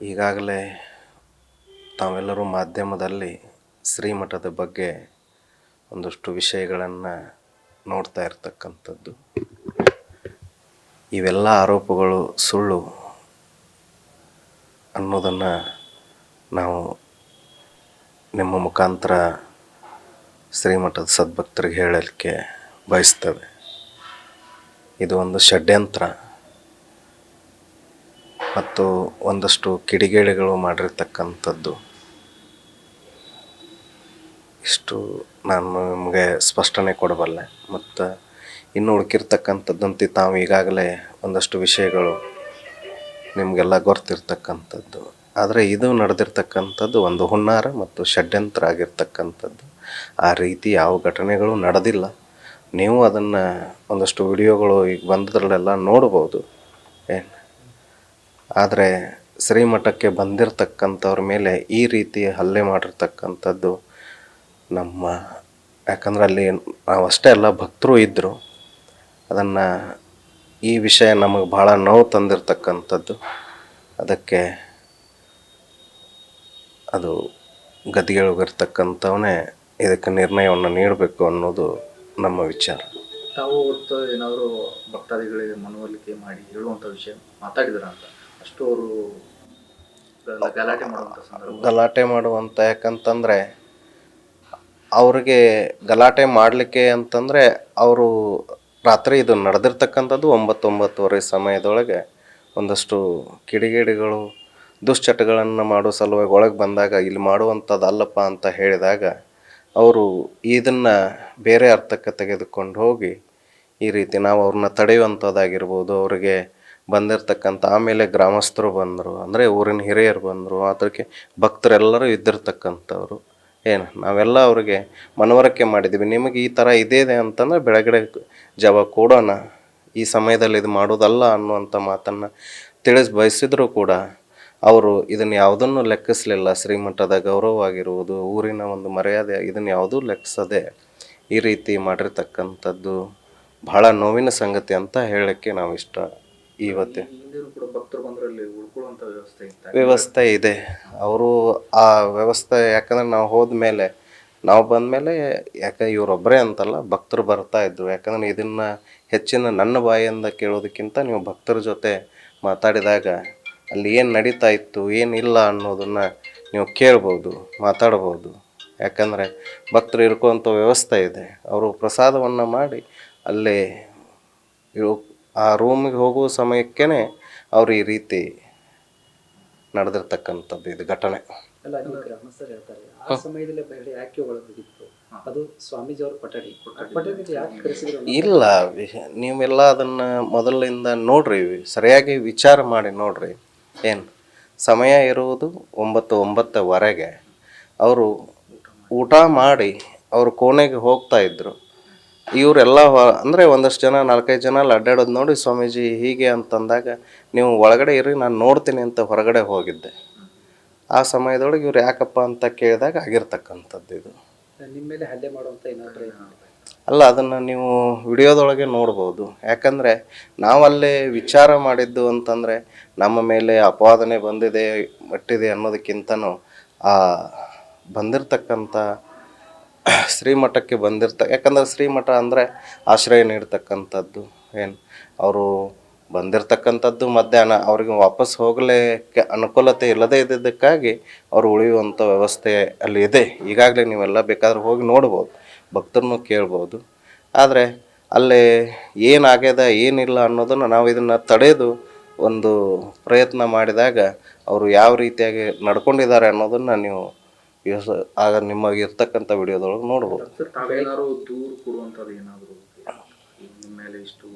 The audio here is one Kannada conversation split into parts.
ಈಗಾಗಲೇ ತಾವೆಲ್ಲರೂ ಮಾಧ್ಯಮದಲ್ಲಿ ಶ್ರೀಮಠದ ಬಗ್ಗೆ ಒಂದಷ್ಟು ವಿಷಯಗಳನ್ನು ನೋಡ್ತಾ ಇರ್ತಕ್ಕಂಥದ್ದು. ಇವೆಲ್ಲ ಆರೋಪಗಳು ಸುಳ್ಳು ಅನ್ನೋದನ್ನು ನಾವು ನಿಮ್ಮ ಮುಖಾಂತರ ಶ್ರೀಮಠದ ಸದ್ಭಕ್ತರಿಗೆ ಹೇಳಲಿಕ್ಕೆ ಬಯಸ್ತೇವೆ. ಇದು ಒಂದು ಷಡ್ಯಂತ್ರ ಮತ್ತು ಒಂದಷ್ಟು ಕಿಡಿಗೇಡಿಗಳು ಮಾಡಿರ್ತಕ್ಕಂಥದ್ದು. ಇಷ್ಟು ನಾನು ನಿಮಗೆ ಸ್ಪಷ್ಟನೆ ಕೊಡಬಲ್ಲೆ. ಮತ್ತು ಇನ್ನು ಉಳ್ಕಿರ್ತಕ್ಕಂಥದ್ದಂತೆ ತಾವು ಈಗಾಗಲೇ ಒಂದಷ್ಟು ವಿಷಯಗಳು ನಿಮಗೆಲ್ಲ ಗೊತ್ತಿರ್ತಕ್ಕಂಥದ್ದು. ಆದರೆ ಇದು ನಡೆದಿರ್ತಕ್ಕಂಥದ್ದು ಒಂದು ಹುನ್ನಾರ ಮತ್ತು ಷಡ್ಯಂತ್ರ ಆಗಿರ್ತಕ್ಕಂಥದ್ದು. ಆ ರೀತಿ ಯಾವ ಘಟನೆಗಳು ನಡೆದಿಲ್ಲ. ನೀವು ಅದನ್ನು ಒಂದಷ್ಟು ವಿಡಿಯೋಗಳು ಈಗ ಬಂದದ್ರಲ್ಲೆಲ್ಲ ನೋಡ್ಬೋದು. ಆದರೆ ಶ್ರೀಮಠಕ್ಕೆ ಬಂದಿರತಕ್ಕಂಥವ್ರ ಮೇಲೆ ಈ ರೀತಿ ಹಲ್ಲೆ ಮಾಡಿರ್ತಕ್ಕಂಥದ್ದು ನಮ್ಮ, ಯಾಕಂದ್ರೆ ಅಲ್ಲಿ ನಾವು ಅಷ್ಟೇ ಅಲ್ಲ, ಭಕ್ತರು ಇದ್ದರು. ಅದನ್ನು ಈ ವಿಷಯ ನಮಗೆ ಭಾಳ ನೋವು ತಂದಿರತಕ್ಕಂಥದ್ದು. ಅದಕ್ಕೆ ಅದು ಗದ್ದಿಗೆಳಗಿರ್ತಕ್ಕಂಥವನೇ ಇದಕ್ಕೆ ನಿರ್ಣಯವನ್ನು ನೀಡಬೇಕು ಅನ್ನೋದು ನಮ್ಮ ವಿಚಾರ. ತಾವು ಹೊತ್ತು ಏನಾದರೂ ಭಕ್ತಾದಿಗಳಿಗೆ ಮನವೊಲಿಕೆ ಮಾಡಿ ಹೇಳುವಂಥ ವಿಷಯ ಮಾತಾಡಿದ್ರ ಅಂತ ಅಷ್ಟು ಅವರು ಗಲಾಟೆ ಮಾಡುವಂಥ ಯಾಕಂತಂದರೆ ಅವ್ರಿಗೆ ಗಲಾಟೆ ಮಾಡಲಿಕ್ಕೆ ಅಂತಂದರೆ ಅವರು ರಾತ್ರಿ ಇದು ನಡೆದಿರ್ತಕ್ಕಂಥದ್ದು 9-9:30 ಸಮಯದೊಳಗೆ ಒಂದಷ್ಟು ಕಿಡಿಗೇಡಿಗಳು ದುಶ್ಚಟಗಳನ್ನು ಮಾಡೋ ಸಲುವಾಗಿ ಒಳಗೆ ಬಂದಾಗ ಇಲ್ಲಿ ಮಾಡುವಂಥದ್ದು ಅಲ್ಲಪ್ಪ ಅಂತ ಹೇಳಿದಾಗ ಅವರು ಇದನ್ನು ಬೇರೆ ಅರ್ಥಕ್ಕೆ ತೆಗೆದುಕೊಂಡು ಹೋಗಿ ಈ ರೀತಿ ನಾವು ಅವ್ರನ್ನ ತಡೆಯುವಂಥದ್ದಾಗಿರ್ಬೋದು. ಅವರಿಗೆ ಬಂದಿರತಕ್ಕಂಥ ಆಮೇಲೆ ಗ್ರಾಮಸ್ಥರು ಬಂದರು, ಅಂದರೆ ಊರಿನ ಹಿರಿಯರು ಬಂದರು, ಅದಕ್ಕೆ ಭಕ್ತರೆಲ್ಲರೂ ಇದ್ದಿರ್ತಕ್ಕಂಥವ್ರು. ನಾವೆಲ್ಲ ಅವ್ರಿಗೆ ಮನವರಿಕೆ ಮಾಡಿದ್ದೀವಿ. ನಿಮಗೆ ಈ ಥರ ಇದೆ ಅಂತಂದರೆ ಬೆಳಗಡೆ ಜವ ಕೊಡೋಣ, ಈ ಸಮಯದಲ್ಲಿ ಇದು ಮಾಡೋದಲ್ಲ ಅನ್ನುವಂಥ ಮಾತನ್ನು ಬಯಸಿದರೂ ಕೂಡ ಅವರು ಇದನ್ನು ಯಾವುದನ್ನು ಲೆಕ್ಕಿಸಲಿಲ್ಲ. ಶ್ರೀಮಠದ ಗೌರವ ಆಗಿರುವುದು, ಊರಿನ ಒಂದು ಮರ್ಯಾದೆ, ಇದನ್ನು ಯಾವುದೂ ಲೆಕ್ಕಿಸದೆ ಈ ರೀತಿ ಮಾಡಿರ್ತಕ್ಕಂಥದ್ದು ಬಹಳ ನೋವಿನ ಸಂಗತಿ ಅಂತ ಹೇಳೋಕ್ಕೆ ನಾವು ಇಷ್ಟ. ಇವತ್ತೇ ವ್ಯವಸ್ಥೆ ಇದೆ. ಅವರು ಆ ವ್ಯವಸ್ಥೆ, ಯಾಕಂದರೆ ನಾವು ಹೋದ್ಮೇಲೆ, ನಾವು ಬಂದಮೇಲೆ, ಯಾಕೆ ಇವರೊಬ್ಬರೇ ಅಂತಲ್ಲ, ಭಕ್ತರು ಬರ್ತಾಯಿದ್ರು. ಯಾಕಂದರೆ ಇದನ್ನು ಹೆಚ್ಚಿನ ನನ್ನ ಬಾಯಿಂದ ಕೇಳೋದಕ್ಕಿಂತ ನೀವು ಭಕ್ತರ ಜೊತೆ ಮಾತಾಡಿದಾಗ ಅಲ್ಲಿ ಏನು ನಡೀತಾ ಇತ್ತು, ಏನಿಲ್ಲ ಅನ್ನೋದನ್ನು ನೀವು ಕೇಳ್ಬೋದು, ಮಾತಾಡ್ಬೋದು. ಯಾಕಂದರೆ ಭಕ್ತರು ಇರ್ಕೋವಂಥ ವ್ಯವಸ್ಥೆ ಇದೆ. ಅವರು ಪ್ರಸಾದವನ್ನು ಮಾಡಿ ಅಲ್ಲೇ ಆ ರೂಮಿಗೆ ಹೋಗುವ ಸಮಯಕ್ಕೇ ಅವರು ಈ ರೀತಿ ನಡೆದಿರ್ತಕ್ಕಂಥದ್ದು ಇದು ಘಟನೆ. ಇಲ್ಲ, ನೀವೆಲ್ಲ ಅದನ್ನು ಮೊದಲಿಂದ ನೋಡ್ರಿ, ಸರಿಯಾಗಿ ವಿಚಾರ ಮಾಡಿ ನೋಡ್ರಿ. ಸಮಯ ಇರುವುದು 9-9:30 ಅವರು ಊಟ ಮಾಡಿ ಅವರು ಕೋಣೆಗೆ ಹೋಗ್ತಾಯಿದ್ರು. ಇವರೆಲ್ಲ ಅಂದರೆ ಒಂದಷ್ಟು ಜನ 4-5 ಜನ ಅಲ್ಲಿ ಅಡ್ಡಾಡೋದು ನೋಡಿ ಸ್ವಾಮೀಜಿ ಹೀಗೆ ಅಂತಂದಾಗ ನೀವು ಒಳಗಡೆ ಇರ್ರಿ, ನಾನು ನೋಡ್ತೀನಿ ಅಂತ ಹೊರಗಡೆ ಹೋಗಿದ್ದೆ. ಆ ಸಮಯದೊಳಗೆ ಇವ್ರು ಯಾಕಪ್ಪ ಅಂತ ಕೇಳಿದಾಗ ಆಗಿರ್ತಕ್ಕಂಥದ್ದು ಇದು. ನಿಮ್ಮ ಮೇಲೆ ಹಲ್ಲೆ ಮಾಡುವಂಥ ಏನಾದರೂ ಅಲ್ಲ, ಅದನ್ನು ನೀವು ವಿಡಿಯೋದೊಳಗೆ ನೋಡ್ಬೋದು. ಯಾಕಂದರೆ ನಾವಲ್ಲೇ ವಿಚಾರ ಮಾಡಿದ್ದು ಅಂತಂದರೆ ನಮ್ಮ ಮೇಲೆ ಅಪವಾದನೆ ಮಟ್ಟಿದೆ ಅನ್ನೋದಕ್ಕಿಂತನೂ ಆ ಬಂದಿರತಕ್ಕಂಥ ಶ್ರೀಮಠಕ್ಕೆ ಯಾಕಂದರೆ ಶ್ರೀಮಠ ಅಂದರೆ ಆಶ್ರಯ ನೀಡ್ತಕ್ಕಂಥದ್ದು. ಅವರು ಬಂದಿರತಕ್ಕಂಥದ್ದು ಮಧ್ಯಾಹ್ನ, ಅವ್ರಿಗೆ ವಾಪಸ್ ಹೋಗಲಿಕ್ಕೆ ಅನುಕೂಲತೆ ಇಲ್ಲದೇ ಇದ್ದಿದ್ದಕ್ಕಾಗಿ ಅವರು ಉಳಿಯುವಂಥ ವ್ಯವಸ್ಥೆ ಅಲ್ಲಿ ಇದೆ. ಈಗಾಗಲೇ ನೀವೆಲ್ಲ ಬೇಕಾದ್ರೆ ಹೋಗಿ ನೋಡ್ಬೋದು, ಭಕ್ತರನ್ನು ಕೇಳ್ಬೋದು. ಆದರೆ ಅಲ್ಲೇ ಏನಾಗ್ಯದ ಏನಿಲ್ಲ ಅನ್ನೋದನ್ನು ನಾವು ಇದನ್ನು ತಡೆದು ಒಂದು ಪ್ರಯತ್ನ ಮಾಡಿದಾಗ ಅವರು ಯಾವ ರೀತಿಯಾಗಿ ನಡ್ಕೊಂಡಿದ್ದಾರೆ ಅನ್ನೋದನ್ನು ನೀವು ಆಗ ನಿಮಗೆ ಇರ್ತಕ್ಕಂಥ ವಿಡಿಯೋದೊಳಗೆ ನೋಡ್ಬೋದು. ತಾವೇನಾದ್ರು ದೂರು ಕೊಡುವಂಥದ್ದು ಏನಾದರೂ ನಿಮ್ಮ ಮೇಲೆ ಇಷ್ಟು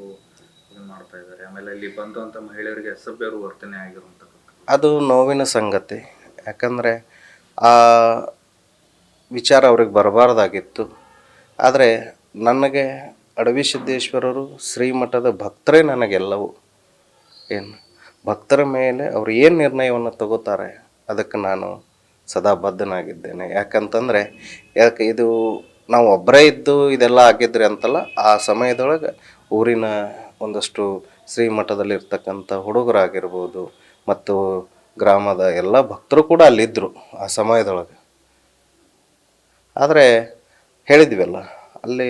ಮಾಡ್ತಾ ಇದ್ದಾರೆ, ಆಮೇಲೆ ಇಲ್ಲಿ ಬಂದಂಥ ಮಹಿಳೆಯರಿಗೆ ಅಸಭ್ಯರು ವರ್ತನೆ ಆಗಿರುವಂಥದ್ದು ಅದು ನೋವಿನ ಸಂಗತಿ. ಯಾಕಂದರೆ ಆ ವಿಚಾರ ಅವ್ರಿಗೆ ಬರಬಾರ್ದಾಗಿತ್ತು. ಆದರೆ ನನಗೆ ಅಡವಿ ಸಿದ್ದೇಶ್ವರರು ಶ್ರೀಮಠದ ಭಕ್ತರೇ ನನಗೆಲ್ಲವೂ. ಭಕ್ತರ ಮೇಲೆ ಅವರು ಏನು ನಿರ್ಣಯವನ್ನು ತಗೋತಾರೆ ಅದಕ್ಕೆ ನಾನು ಸದಾ ಬದ್ಧನಾಗಿದ್ದೇನೆ. ಯಾಕಂತಂದರೆ ಇದು ನಾವು ಒಬ್ಬರೇ ಇದ್ದು ಇದೆಲ್ಲ ಆಗಿದ್ರಿ ಅಂತಲ್ಲ, ಆ ಸಮಯದೊಳಗೆ ಊರಿನ ಒಂದಷ್ಟು ಶ್ರೀಮಠದಲ್ಲಿರ್ತಕ್ಕಂಥ ಹುಡುಗರಾಗಿರ್ಬೋದು ಮತ್ತು ಗ್ರಾಮದ ಎಲ್ಲ ಭಕ್ತರು ಕೂಡ ಅಲ್ಲಿದ್ದರು ಆ ಸಮಯದೊಳಗೆ. ಆದರೆ ಹೇಳಿದ್ವಲ್ಲ, ಅಲ್ಲಿ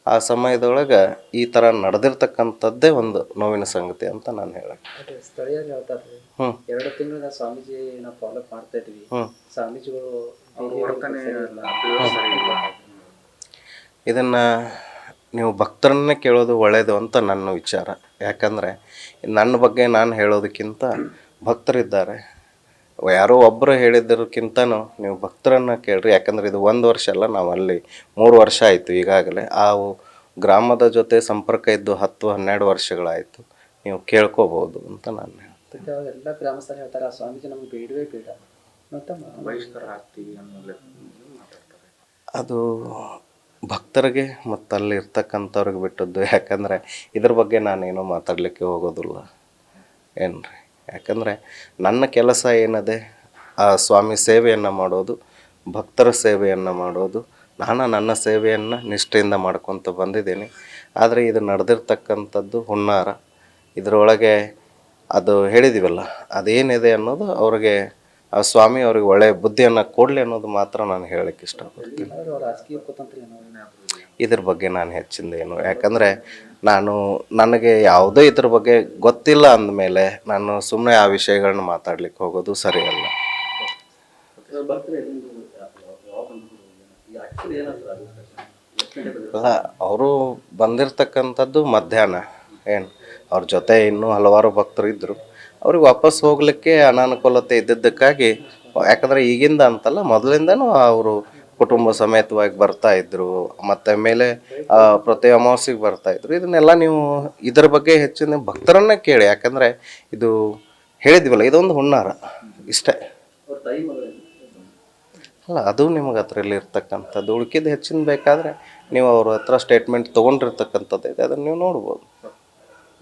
ಆ ಸಮಯದೊಳಗೆ ಈ ಥರ ನಡೆದಿರ್ತಕ್ಕಂಥದ್ದೇ ಒಂದು ನೋವಿನ ಸಂಗತಿ ಅಂತ ನಾನು ಹೇಳಕ್ಕೆ. ಸ್ಥಳೀಯರು ಹೇಳ್ತಾರೆ ಹ್ಞೂ 2 ತಿಂಗಳ ಸ್ವಾಮೀಜಿ ನಾವು ಫಾಲೋ ಮಾಡ್ತಾ ಇದ್ವಿ, ಹ್ಞೂ ಸ್ವಾಮೀಜಿಗಳು ಅವ್ರ ವರ್ತನೆ ಸರಿ ಇಲ್ಲ. ಇದನ್ನು ನೀವು ಭಕ್ತರನ್ನೇ ಕೇಳೋದು ಒಳ್ಳೆಯದು ಅಂತ ನನ್ನ ವಿಚಾರ. ಯಾಕಂದರೆ ನನ್ನ ಬಗ್ಗೆ ನಾನು ಹೇಳೋದಕ್ಕಿಂತ ಭಕ್ತರಿದ್ದಾರೆ. ಯಾರೋ ಒಬ್ಬರು ಹೇಳಿದ್ದಕ್ಕಿಂತನೂ ನೀವು ಭಕ್ತರನ್ನು ಕೇಳ್ರಿ. ಯಾಕಂದರೆ ಇದು 1 ವರ್ಷ ಅಲ್ಲ, ನಾವು ಅಲ್ಲಿ 3 ವರ್ಷ ಆಯಿತು ಈಗಾಗಲೇ. ಆ ಗ್ರಾಮದ ಜೊತೆ ಸಂಪರ್ಕ ಇದ್ದು 10-12 ವರ್ಷಗಳಾಯಿತು. ನೀವು ಕೇಳ್ಕೋಬೋದು ಅಂತ ನಾನು ಹೇಳ್ತೀನಿ. ಎಲ್ಲ ಗ್ರಾಮಸ್ಥರು ಹೇಳ್ತಾರೆ ಆ ಸ್ವಾಮೀಜಿ ನಮ್ಗೆ ಬೇಡವೇ ಬೇಡ ಅಂತ ಬಹಿಷ್ಕಾರ ಹಾಕ್ತೀವಿ ಅನ್ನೋ ಮಾತಾಡ್ತಾರೆ. ಅದು ಭಕ್ತರಿಗೆ ಮತ್ತು ಅಲ್ಲಿ ಇರ್ತಕ್ಕಂಥವ್ರಿಗೆ ಬಿಟ್ಟದ್ದು. ಯಾಕಂದರೆ ಇದ್ರ ಬಗ್ಗೆ ನಾನೇನೂ ಮಾತಾಡಲಿಕ್ಕೆ ಹೋಗೋದಿಲ್ಲ ಏನ್ರಿ. ಯಾಕಂದರೆ ನನ್ನ ಕೆಲಸ ಏನಿದೆ ಆ ಸ್ವಾಮಿ ಸೇವೆಯನ್ನು ಮಾಡೋದು, ಭಕ್ತರ ಸೇವೆಯನ್ನು ಮಾಡೋದು. ನಾನು ನನ್ನ ಸೇವೆಯನ್ನು ನಿಷ್ಠೆಯಿಂದ ಮಾಡ್ಕೊತ ಬಂದಿದ್ದೀನಿ. ಆದರೆ ಇದು ನಡೆದಿರ್ತಕ್ಕಂಥದ್ದು ಹುನ್ನಾರ. ಇದರೊಳಗೆ ಅದು ಹೇಳಿದ್ದೀವಲ್ಲ, ಅದೇನಿದೆ ಅನ್ನೋದು ಅವ್ರಿಗೆ ಆ ಸ್ವಾಮಿ ಅವ್ರಿಗೆ ಒಳ್ಳೆಯ ಬುದ್ಧಿಯನ್ನು ಕೊಡಲಿ ಅನ್ನೋದು ಮಾತ್ರ ನಾನು ಹೇಳಕ್ಕೆ ಇಷ್ಟಪಡ್ತೀನಿ. ರಾಜಕೀಯ ಕುತಂತ್ರ ಏನೋ ಇದ್ರ ಬಗ್ಗೆ ನಾನು ಹೆಚ್ಚಿಂದೇನು, ಯಾಕಂದರೆ ನನಗೆ ಯಾವುದೇ ಇದ್ರ ಬಗ್ಗೆ ಗೊತ್ತಿಲ್ಲ ಅಂದಮೇಲೆ ನಾನು ಸುಮ್ಮನೆ ಆ ವಿಷಯಗಳನ್ನ ಮಾತಾಡ್ಲಿಕ್ಕೆ ಹೋಗೋದು ಸರಿಯಲ್ಲ. ಅಲ್ಲ, ಅವರು ಬಂದಿರತಕ್ಕಂಥದ್ದು ಮಧ್ಯಾಹ್ನ. ಅವ್ರ ಜೊತೆ ಇನ್ನೂ ಹಲವಾರು ಭಕ್ತರು ಇದ್ದರು. ಅವ್ರಿಗೆ ವಾಪಸ್ ಹೋಗಲಿಕ್ಕೆ ಅನಾನುಕೂಲತೆ ಇದ್ದಿದ್ದಕ್ಕಾಗಿ, ಯಾಕಂದರೆ ಈಗಿಂದ ಅಂತಲ್ಲ, ಮೊದಲಿಂದನೂ ಅವರು ಕುಟುಂಬ ಸಮೇತವಾಗಿ ಬರ್ತಾಯಿದ್ರು. ಮತ್ತು ಮೇಲೆ ಪ್ರತಿ ಅಮಾವಾಸ್ಯೆಗೆ ಬರ್ತಾಯಿದ್ರು. ಇದನ್ನೆಲ್ಲ ನೀವು ಇದರ ಬಗ್ಗೆ ಹೆಚ್ಚಿನ ಭಕ್ತರನ್ನೇ ಕೇಳಿ. ಯಾಕಂದರೆ ಇದು ಹೇಳಿದ್ವಲ್ಲ, ಇದೊಂದು ಹುನ್ನಾರ ಇಷ್ಟೇ. ಅಲ್ಲ, ಅದು ನಿಮಗೆ ಅದರಲ್ಲಿ ಇರ್ತಕ್ಕಂಥದ್ದು. ಉಳ್ಕಿದ್ದು ಹೆಚ್ಚಿನ ಬೇಕಾದರೆ ನೀವು ಅವ್ರ ಹತ್ರ ಸ್ಟೇಟ್ಮೆಂಟ್ ತೊಗೊಂಡಿರ್ತಕ್ಕಂಥದ್ದು ಇದೆ, ಅದನ್ನು ನೀವು ನೋಡ್ಬೋದು.